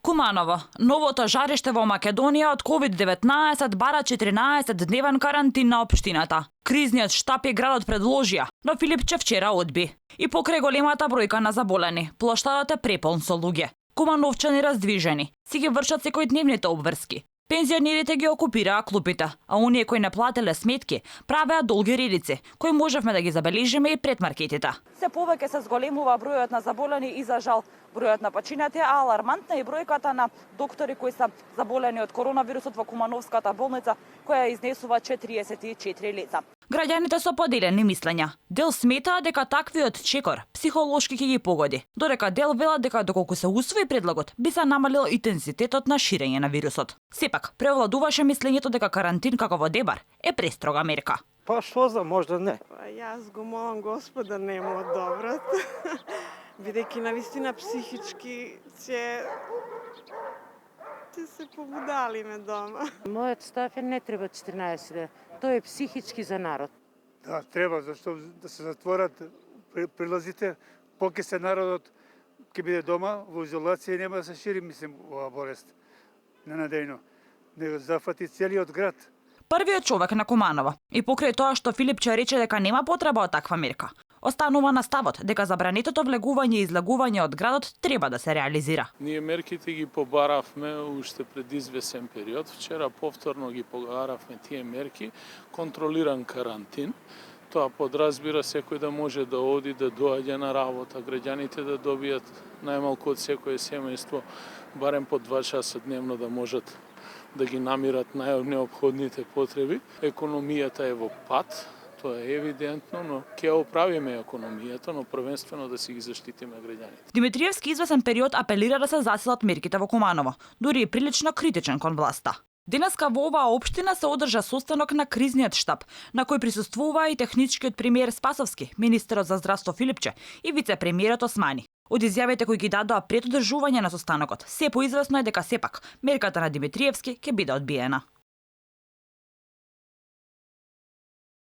Куманово. Новото жариште во Македонија од COVID-19 бара 14-дневен карантин на општината. Кризниот штаб и градот предложија, но Филипче вчера одби. И покрај големата бројка на заболени, плоштадот е преполн со луѓе. Кумановчани раздвижени, си ги вршат секојдневните обврски. Пензионерите ги окупираа клупите, а оние кои не плателе сметки правеа долги редици, кои можевме да ги забележиме и пред маркетите. Се повеќе се зголемува бројот на заболени и за жал бројот на починати, а алармантна е бројката на доктори кои се заболени од коронавирусот во Кумановската болница, која изнесува 44 лица. Граѓаните со поделени мислења. Дел сметаа дека таквиот чекор психолошки ќе ги погоди, додека дел велат дека доколку се усвои предлогот, би се намалил интензитетот на ширење на вирусот. Сепак, превладуваше мислењето дека карантин како во Дебар е престрога мерка. Па што за можда не? Јас го молам Господа не му одобрат, бидејќи навистина психички ќе се побудалиме дома. Мојот став е не треба 14 дена. Тој е психички за народ. Да, треба, зашто да се затворат прилазите, поки се народот ќе биде дома во изолација и нема да се шири, мислим, оваа болест. Ненадејно. Не зафати целиот град. Првиот човек на Куманово и покрај тоа што Филипче рече дека нема потреба од таква мерка, останува на ставот дека забранетото влегување и излегување од градот треба да се реализира. Ние мерките ги побаравме уште пред извесен период. Вчера повторно ги побаравме тие мерки, контролиран карантин. Тоа подразбира секој да може да оди, да доаѓа на работа, граѓаните да добијат најмалку од секое семејство барем по 2 часа дневно да можат да ги намират најнеопходните потреби. Економијата е во пат, тоа е евидентно, но ќе оправиме економијата, но првенствено да си ги заштитиме граѓаните. Димитриевски извесен период апелира да се засилат мерките во Куманово, дури и прилично критичен кон власта. Денеска во оваа општина се одржа состанок на кризниот штаб, на кој присуствуваа и техничкиот премиер Спасовски, министерот за здравство Филипче и вице-премиерот Османи. Од изјавите кои ги дадоа пред одржување на состанокот, се поизвестно е дека сепак мерката на Димитриевски ќе биде одбиена.